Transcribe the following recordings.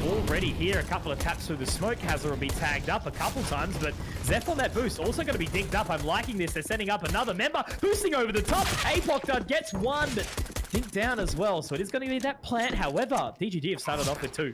already here. A couple of taps through the smoke. Hazard will be tagged up a couple times, but Zeph on that boost also going to be dinked up. I'm liking this. They're sending up another member. Boosting over the top. Apoc gets one, but dinked down as well. So it is going to be that plant. However, DGG have started off with 2.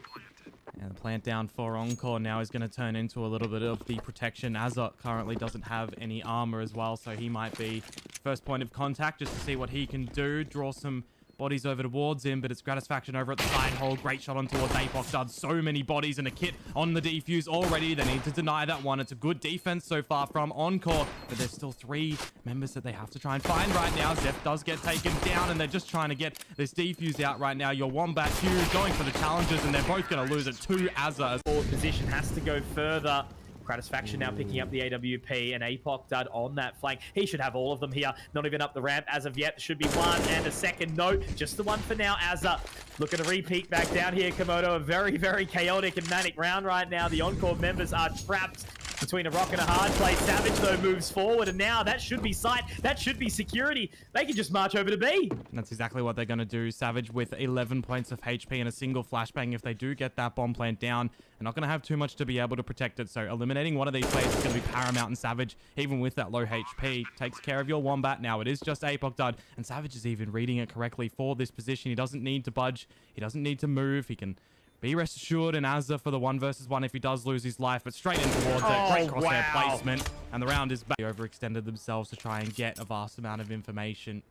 And the plant down for Encore now is going to turn into a little bit of the protection. Azza currently doesn't have any armor as well, so he might be first point of contact just to see what he can do. Draw some bodies over towards him, but it's Gratisfaction over at the side hole. Great shot on towards Apoc. Does so many bodies and a kit on the defuse already. They need to deny that one. It's a good defense so far from Encore, but there's still 3 members that they have to try and find right now. Zeph does get taken down, and they're just trying to get this defuse out right now. Your Wombat Hughes going for the challenges, and they're both going to lose it to Azza. Forward position has to go further. Gratisfaction now picking up the AWP, and Apoc Dud on that flank. He should have all of them here. Not even up the ramp as of yet. There should be one and a second. No, just the one for now. Azza looking to repeat back down here. Komodo, a very, very chaotic and manic round right now. The Encore members are trapped between a rock and a hard place. Savage, though, moves forward, and now that should be sight. That should be security. They can just march over to B. And that's exactly what they're going to do. Savage with 11 points of HP and a single flashbang. If they do get that bomb plant down, they're not going to have too much to be able to protect it. So eliminating one of these players is going to be paramount, and Savage, even with that low HP, takes care of your Wombat. Now it is just Apoc Dud, and Savage is even reading it correctly for this position. He doesn't need to budge. He doesn't need to move. He can be rest assured in Azza for the 1 versus 1 if he does lose his life, but straight in towards it. Great crosshair placement, and the round is back. They overextended themselves to try and get a vast amount of information.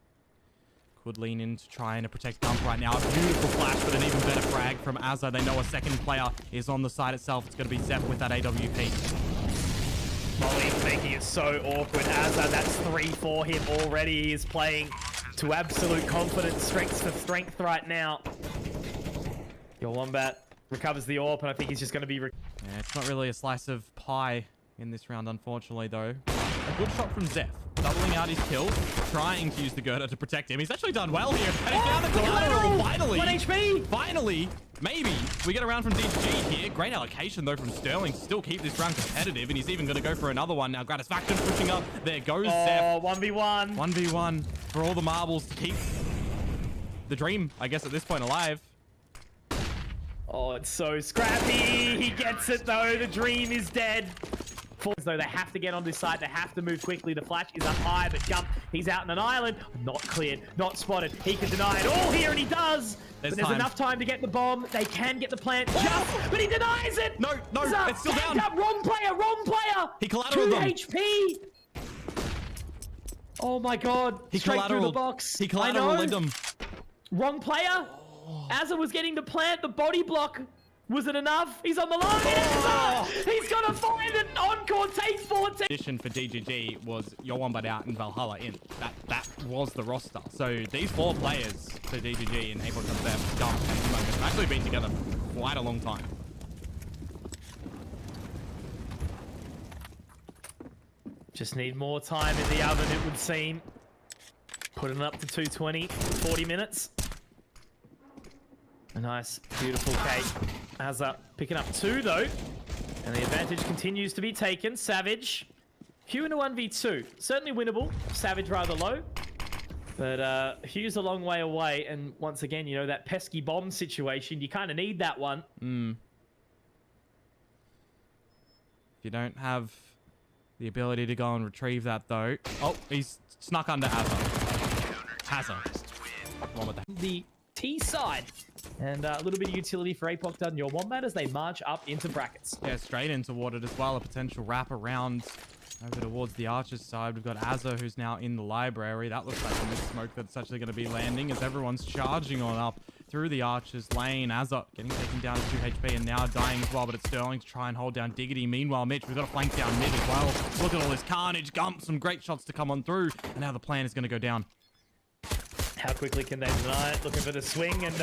Could lean in to try and protect Dump right now. A beautiful flash, but an even better frag from Azza. They know a second player is on the side itself. It's going to be Zeph with that AWP. Molly's making it so awkward. Azza, that's 3 for him already. He is playing to absolute confidence, strength for strength right now. Your Wombat recovers the AWP, and I think he's just going to be... Yeah, it's not really a slice of pie in this round, unfortunately, though. A good shot from Zeph, doubling out his kill, trying to use the girder to protect him. He's actually done well here, and he found the collateral, finally! 1 HP! Finally! Maybe we get around from DGG here. Great allocation, though, from Sterling to still keep this round competitive, and he's even going to go for another one. Now, Gratisfaction pushing up. There goes Zeph. 1v1. 1v1 for all the marbles to keep the dream, I guess, at this point alive. Oh, it's so scrappy. He gets it, though. The dream is dead. Though they have to get on this side. They have to move quickly. The flash is up high, but Gump, he's out in an island. Not cleared, not spotted. He can deny it all here, and he does. There's enough time to get the bomb. They can get the plant just, but he denies it. No, it's still down. Up. Wrong player. He collateraled them. 2 HP. Oh, my God. He Straight through the collateraled. box. He collateraled them. Wrong player. Azza was getting the plant, the body block. Was it enough? He's on the line. Oh. He's got to find an Encore. Take 14. Addition for DGG was Your Wombat out and Valhalla in. That was the roster. So these 4 players for DGG and April Zeph, Dump, and Smoke have actually been together for quite a long time. Just need more time in the oven, it would seem. Putting it up to 220, 40 minutes. A nice, beautiful cake. Azza picking up 2, though. And the advantage continues to be taken. Savage. Hugh in a 1v2. Certainly winnable. Savage rather low. But Hugh's a long way away. And once again, you know, that pesky bomb situation, you kind of need that one. If you don't have the ability to go and retrieve that, though. Oh, he's snuck under Azza. The T side. And a little bit of utility for Apoc Dud and Your Wombat as they march up into brackets. Yeah, straight into water as well. A potential wrap around over towards the Archer's side. We've got Azza, who's now in the library. That looks like a mid-smoke that's actually going to be landing as everyone's charging on up through the Archer's lane. Azza getting taken down to 2 HP and now dying as well, but it's Sterling to try and hold down Diggity. Meanwhile, Mitch, we've got a flank down mid as well. Look at all this carnage. Gump, some great shots to come on through. And now the plan is going to go down. How quickly can they deny it? Looking for the swing, and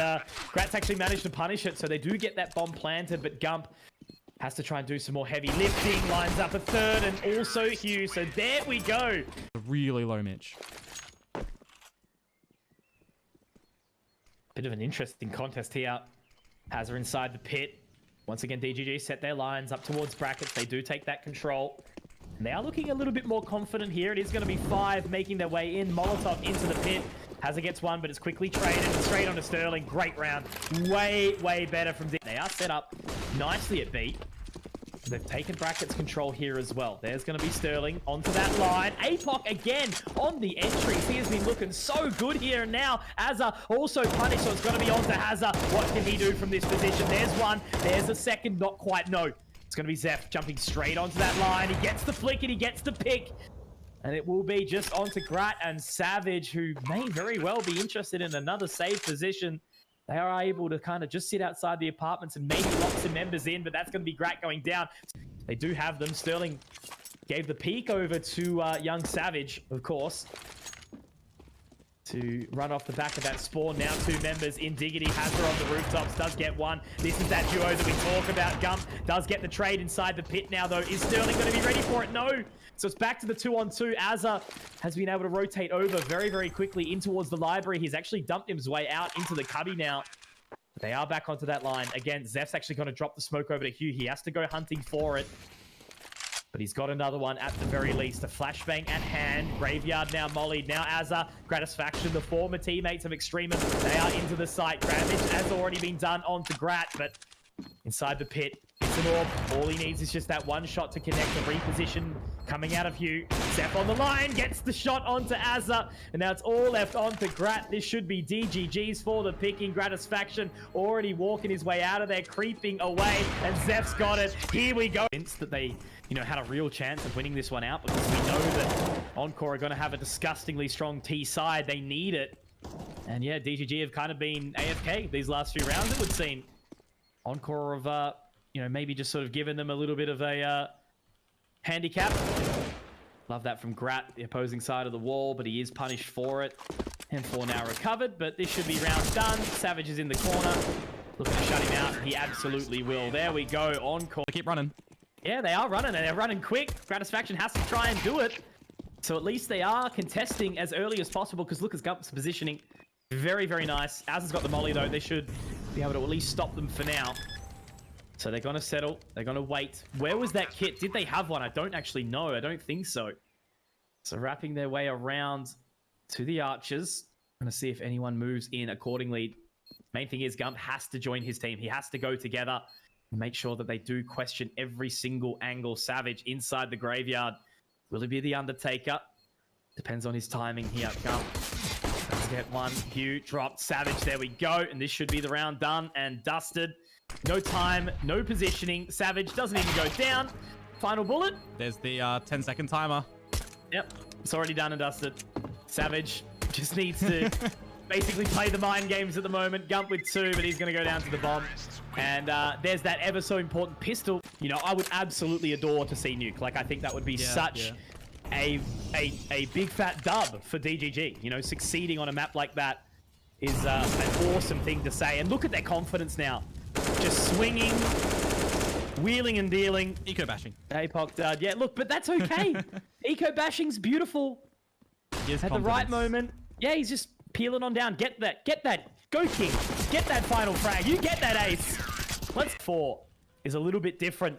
Gratz actually managed to punish it, so they do get that bomb planted, but Gump has to try and do some more heavy lifting, lines up a 3rd, and also Hugh, so there we go. A really low Mitch. Bit of an interesting contest here. Hazard inside the pit. Once again, DGG set their lines up towards brackets. They do take that control. And they are looking a little bit more confident here. It is going to be 5 making their way in. Molotov into the pit. Hazard gets one, but it's quickly traded straight onto Sterling. Great round. Way, way better from D. They are set up nicely at B. They've taken brackets control here as well. There's going to be Sterling onto that line. APOC again on the entries. He has been looking so good here and now. Azza also punished, so it's going to be onto Hazza. What can he do from this position? There's one. There's a second. Not quite. No. It's going to be Zeph jumping straight onto that line. He gets the flick and he gets the pick. And it will be just onto Grat and Savage, who may very well be interested in another save position. They are able to kind of just sit outside the apartments and maybe lock some members in, but that's going to be Grat going down. They do have them. Sterling gave the peek over to young Savage, of course, to run off the back of that spawn. Now 2 members in Diggity. Hazard on the rooftops, does get one. This is that duo that we talk about. Gump does get the trade inside the pit now, though. Is Sterling going to be ready for it? No. So it's back to the 2-on-2. Azza has been able to rotate over very, very quickly in towards the library. He's actually dumped his way out into the cubby now. They are back onto that line. Again, Zeph's actually going to drop the smoke over to Hugh. He has to go hunting for it. But he's got another one at the very least. A flashbang at hand. Graveyard now mollied. Now Azza. Gratisfaction, the former teammates of Extremis. They are into the site. Damage has already been done onto Grat, but inside the pit, it's an orb. All he needs is just that one shot to connect. The reposition coming out of Hugh. Zeph on the line, gets the shot onto Azza, and now it's all left onto Grat. This should be DGG's for the picking. Gratisfaction already walking his way out of there, creeping away, and Zeph's got it. Here we go. That they, had a real chance of winning this one out, because we know that Encore are going to have a disgustingly strong T side. They need it. And yeah, DGG have kind of been AFK these last few rounds, it would seem. Encore have, maybe just sort of given them a little bit of a handicap. Love that from Grat, the opposing side of the wall, but he is punished for it. And 4 now recovered, but this should be round done. Savage is in the corner. Looking to shut him out. He absolutely will. There we go. Encore. Keep running. Yeah, they are running, and they're running quick. Gratisfaction has to try and do it. So at least they are contesting as early as possible, because look, Gump's positioning. Very, very nice. Azza's got the molly, though. They should be able to at least stop them for now. So they're going to settle. They're going to wait. Where was that kit? Did they have one? I don't actually know. I don't think so. So wrapping their way around to the archers. Going to see if anyone moves in accordingly. Main thing is Gump has to join his team. He has to go together and make sure that they do question every single angle. Savage inside the graveyard. Will he be the Undertaker? Depends on his timing here. Gump. Let's get one. Hugh dropped. Savage. There we go. And this should be the round done and dusted. No time, no positioning. Savage doesn't even go down. Final bullet. There's the 10-second timer. Yep, it's already done and dusted. Savage just needs to basically play the mind games at the moment. Gump with 2, but he's going to go down to the bomb. And there's that ever so important pistol. I would absolutely adore to see Nuke. Like, I think that would be such a big fat dub for DGG. Succeeding on a map like that is an awesome thing to say. And look at their confidence now. Just swinging, wheeling and dealing. Eco bashing. APOC dud. Yeah, look, but that's okay. Eco bashing's beautiful. At the right moment. Yeah, he's just peeling on down. Get that. Get that. Go King. Get that final frag. You get that ace. Let's 4 is a little bit different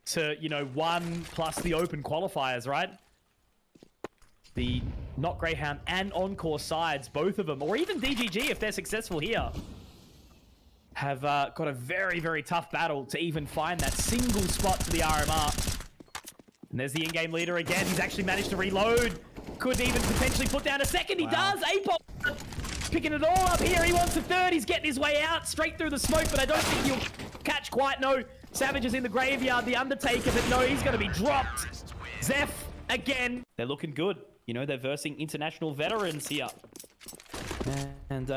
to, 1 plus the open qualifiers, right? The Not Greyhound and Encore sides, both of them, or even DGG if they're successful here, have got a very, very tough battle to even find that single spot to the RMR. And there's the in-game leader again. He's actually managed to reload. Could even potentially put down a second. He does. APOC picking it all up here. He wants a 3rd. He's getting his way out straight through the smoke, but I don't think he'll catch quite. No. Savage is in the graveyard. The Undertaker, but no, he's going to be dropped. Zeph again. They're looking good. They're versing international veterans here. And,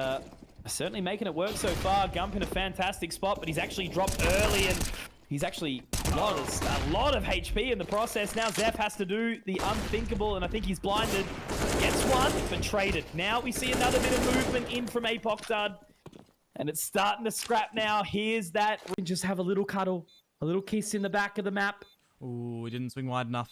certainly making it work so far. Gump in a fantastic spot, but he's actually dropped early, and he's actually a lot of HP in the process. Now Zeph has to do the unthinkable, and I think he's blinded. Gets one, but traded. Now we see another bit of movement in from APOC dud, and it's starting to scrap now. Here's that. We can just have a little cuddle, a little kiss in the back of the map. Ooh, we didn't swing wide enough.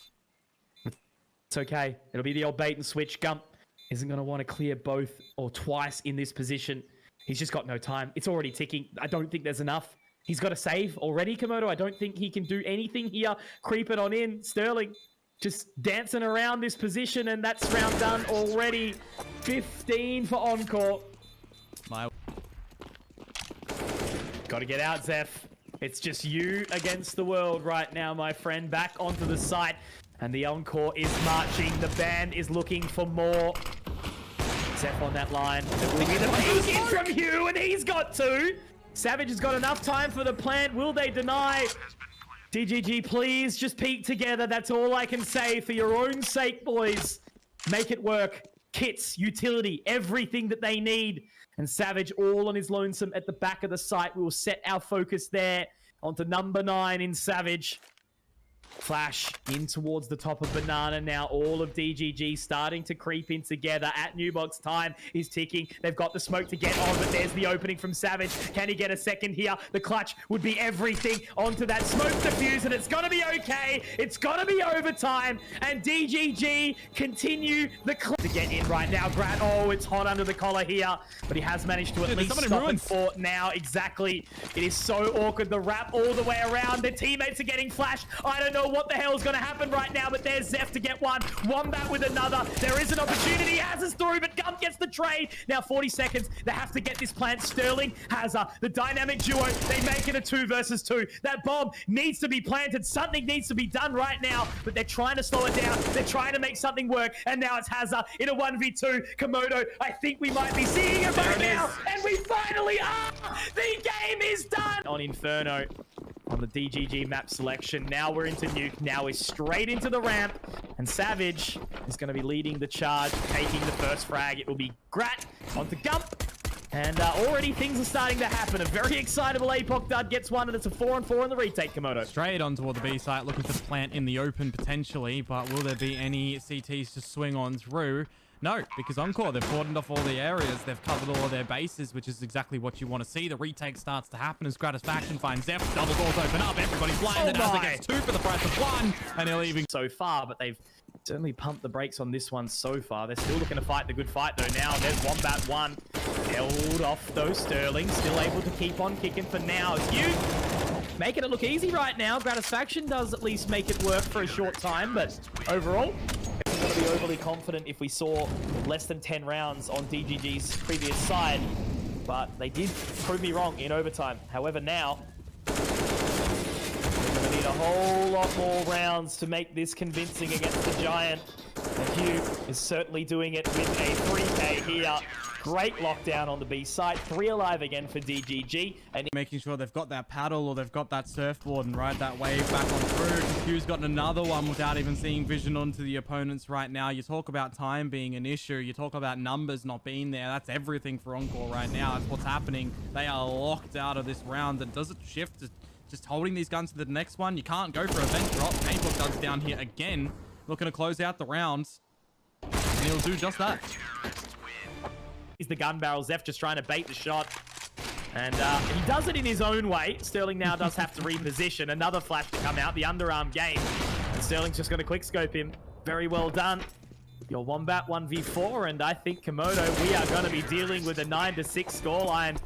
It's okay. It'll be the old bait and switch. Gump isn't going to want to clear both or twice in this position. He's just got no time. It's already ticking. I don't think there's enough. He's got a save already, Komodo. I don't think he can do anything here. Creep it on in. Sterling just dancing around this position, and that's round done already. 15 for Encore. Gotta get out, Zeph. It's just you against the world right now, my friend. Back onto the site, and the Encore is marching. The band is looking for more. Zeph on that line. It will be the peek in from Hugh, and he's got two. Savage has got enough time for the plant. Will they deny? DGG, please just peek together. That's all I can say. For your own sake, boys. Make it work. Kits, utility, everything that they need. And Savage all on his lonesome at the back of the site. We will set our focus there onto number 9 in Savage. Flash in towards the top of Banana now. All of DGG starting to creep in together. At New Box, time is ticking. They've got the smoke to get on, but there's the opening from Savage. Can he get a second here? The clutch would be everything onto that smoke diffuse, and it's going to be okay. It's going to be overtime, and DGG continue the to get in right now. Grant, oh, it's hot under the collar here, but he has managed to at least stop it for now. Exactly. It is so awkward. The wrap all the way around. Their teammates are getting flashed. I don't know what the hell is going to happen right now, but there's Zeph to get one. Wombat with another. There is an opportunity. He has us through, but Gump gets the trade. Now 40 seconds. They have to get this plant. Sterling has the dynamic duo. They make it a 2 versus 2. That bomb needs to be planted. Something needs to be done right now, but they're trying to slow it down. They're trying to make something work, and now it's Hazza in a 1v2. Komodo, I think we might be seeing it right now, and we finally are. The game is done. On Inferno. On the DGG map selection. Now we're into Nuke. Now we're straight into the ramp. And Savage is going to be leading the charge, taking the first frag. It will be Grat onto Gump. And already things are starting to happen. A very excitable APOC dud gets one, and it's a 4-on-4 in the retake, Komodo. Straight on toward the B site, looking to plant in the open potentially, but will there be any CTs to swing on through? No, because Encore, they've cordoned off all the areas. They've covered all of their bases, which is exactly what you want to see. The retake starts to happen as Gratisfaction finds Zeph. Double doors open up. Everybody's blinded. Hazza gets 2 for the price of 1. And they're leaving so far, but they've certainly pumped the brakes on this one so far. They're still looking to fight the good fight, though. Now there's Wombat 1. Held off, though. Sterling still able to keep on kicking for now. It's you making it look easy right now. Gratisfaction does at least make it work for a short time, but overall, I'm going to be overly confident if we saw less than 10 rounds on DGG's previous side, but they did prove me wrong in overtime. However, now we're going to need a whole lot more rounds to make this convincing against the Giant. And Hugh is certainly doing it with a 3K here. Great lockdown on the B side. 3 alive again for DGG. And making sure they've got that paddle or they've got that surfboard and ride that wave back on through. Hugh's gotten another one without even seeing vision onto the opponents right now. You talk about time being an issue. You talk about numbers not being there. That's everything for Encore right now. That's what's happening. They are locked out of this round. And does it shift to just holding these guns to the next one? You can't go for a vent drop. Paintball does down here again. Looking to close out the rounds. And he'll do just that. Is the gun barrel. Zeph just trying to bait the shot. And he does it in his own way. Sterling now does have to reposition. Another flash to come out. The underarm game. And Sterling's just going to quick scope him. Very well done. Your Wombat 1v4. And I think Komodo, we are going to be dealing with a 9-6 scoreline.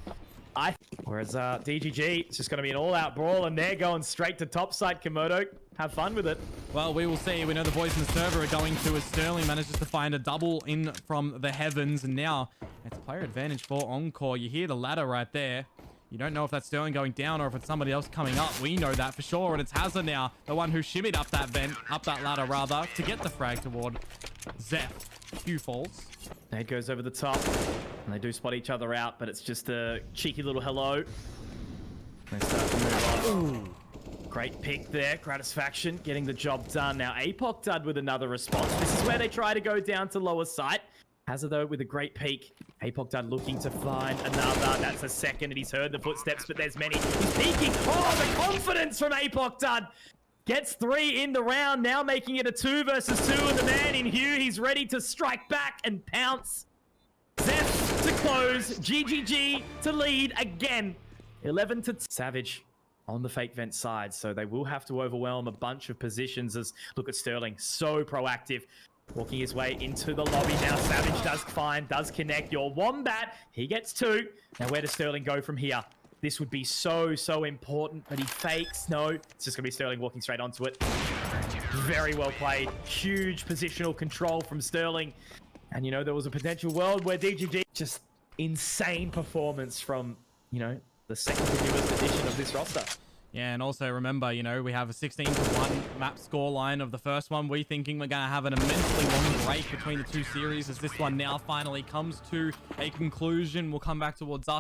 Whereas DGG, it's just going to be an all-out brawl. And they're going straight to top side, Komodo. Have fun with it. Well, we will see. We know the boys in the server are going to as Sterling manages to find a double in from the heavens. And now it's player advantage for Encore. You hear the ladder right there. You don't know if that's Sterling going down or if it's somebody else coming up. We know that for sure. And it's Hazza now, the one who shimmied up that vent, up that ladder rather, to get the frag toward Zeph. Hugh falls. Nade goes over the top. And they do spot each other out, but it's just a cheeky little hello. They start to move on. Ooh. Great pick there. Gratisfaction getting the job done. Now APOC dud with another response. This is where they try to go down to lower sight. Hazza though with a great peek. APOC dud looking to find another. That's a second and he's heard the footsteps, but there's many. He's peeking. Oh, the confidence from APOC dud. Gets 3 in the round. Now making it a 2 versus 2. And the man in Hugh, he's ready to strike back and pounce. Zeph to close. GGG to lead again. 11 to Savage on the fake vent side, so they will have to overwhelm a bunch of positions. As look at Sterling, so proactive, walking his way into the lobby. Now Savage does find, does connect. Your Wombat, he gets 2. Now where does Sterling go from here? This would be so important, but he fakes. No, it's just going to be Sterling walking straight onto it. Very well played. Huge positional control from Sterling. And, you know, there was a potential world where DGG... Just insane performance from, you know, the second newest edition of this roster. Yeah, and also remember, you know, we have a 16-1 map scoreline of the first one. We're thinking we're going to have an immensely long break between the two series as this one now finally comes to a conclusion. We'll come back towards us.